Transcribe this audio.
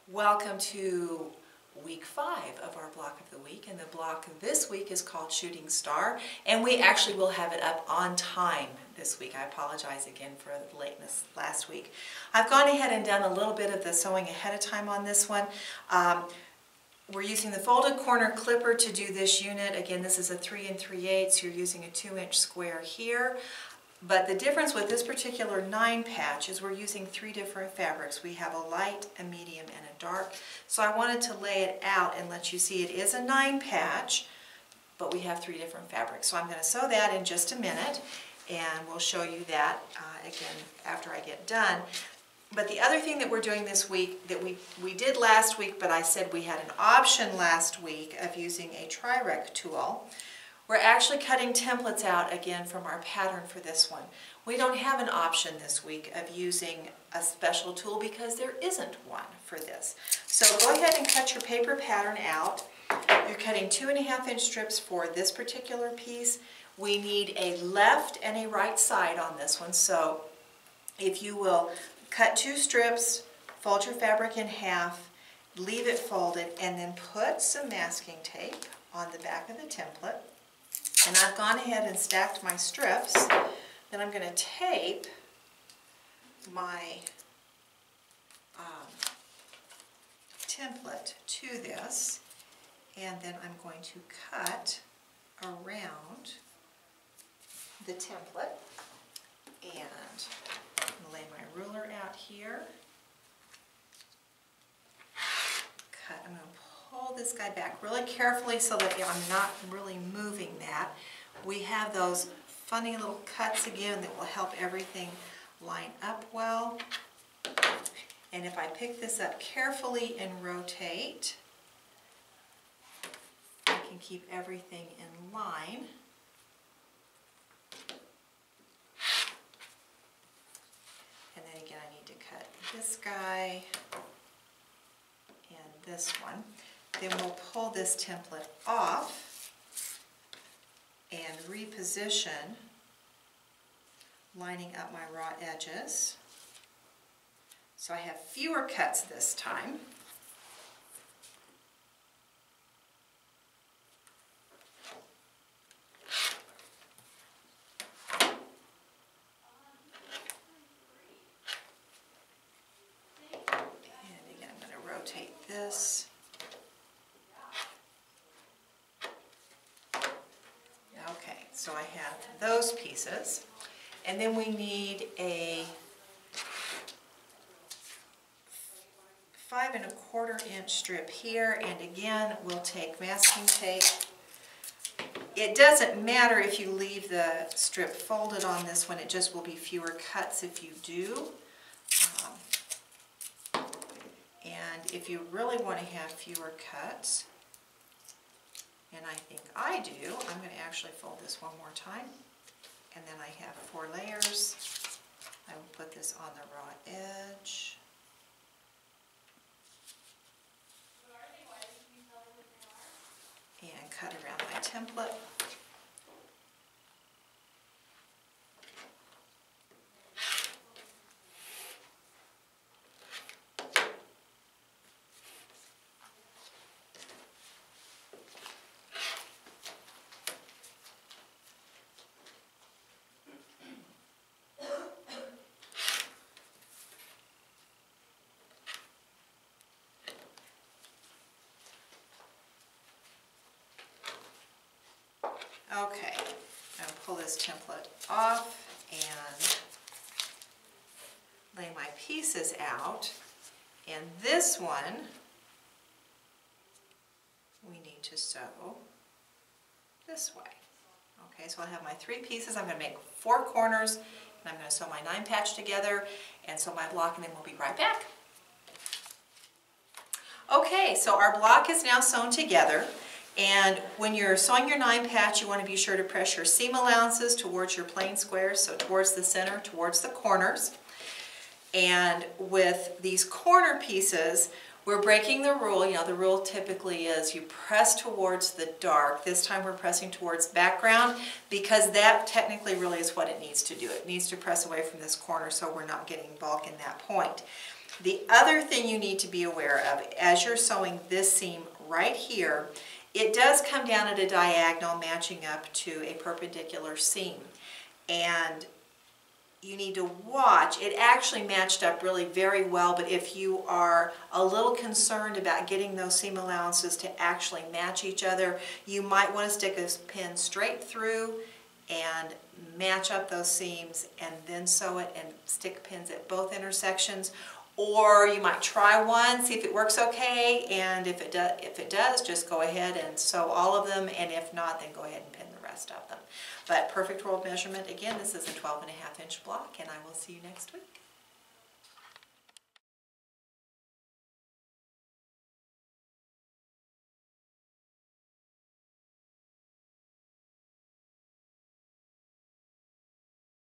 Welcome to week 5 of our block of the week, and the block this week is called Shooting Star, and we actually will have it up on time this week. I apologize again for the lateness last week. I've gone ahead and done a little bit of the sewing ahead of time on this one. We're using the folded corner clipper to do this unit. Again, this is a 3 3/8, you're using a 2-inch square here. But the difference with this particular 9 patch is we're using 3 different fabrics. We have a light, a medium, and a dark. So I wanted to lay it out and let you see it is a 9 patch, but we have 3 different fabrics. So I'm going to sew that in just a minute, and we'll show you that again after I get done. But the other thing that we're doing this week that we did last week, but I said we had an option last week of using a Tri-Rec tool. We're actually cutting templates out again from our pattern for this one. We don't have an option this week of using a special tool because there isn't one for this. So go ahead and cut your paper pattern out. You're cutting 2.5-inch strips for this particular piece. We need a left and a right side on this one. So if you will cut 2 strips, fold your fabric in half, leave it folded, and then put some masking tape on the back of the template. And I've gone ahead and stacked my strips. Then I'm going to tape my template to this, and then I'm going to cut around the template, and lay my ruler out here. I'm going to pull this guy back really carefully so that I'm not really moving that. We have those funny little cuts again that will help everything line up well. And if I pick this up carefully and rotate, I can keep everything in line. And then again, I need to cut this guy and this one. Then we'll pull this template off and reposition, lining up my raw edges. So I have fewer cuts this time. And again, I'm going to rotate this. Okay, so I have those pieces, and then we need a 5 1/4-inch strip here, and again we'll take masking tape. It doesn't matter if you leave the strip folded on this one, it just will be fewer cuts if you do. And if you really want to have fewer cuts, and I think I do, I'm going to actually fold this one more time. And then I have 4 layers. I will put this on the raw edge. And cut around my template. Okay, I'll pull this template off and lay my pieces out. And this one, we need to sew this way. Okay, so I'll have my 3 pieces. I'm going to make 4 corners, and I'm going to sew my 9 patch together and sew my block, and then we'll be right back. Okay, so our block is now sewn together. And when you're sewing your 9 patch, you want to be sure to press your seam allowances towards your plain squares, so towards the center, towards the corners. And with these corner pieces, we're breaking the rule. You know, the rule typically is you press towards the dark. This time we're pressing towards background because that technically really is what it needs to do. It needs to press away from this corner so we're not getting bulk in that point. The other thing you need to be aware of as you're sewing this seam right here, it does come down at a diagonal matching up to a perpendicular seam. And you need to watch. It actually matched up really very well, but if you are a little concerned about getting those seam allowances to actually match each other, you might want to stick a pin straight through and match up those seams and then sew it and stick pins at both intersections. Or you might try one, see if it works okay, and if it does, just go ahead and sew all of them, and if not, then go ahead and pin the rest of them. But perfect rolled measurement, again, this is a 12.5 inch block, and I will see you next week.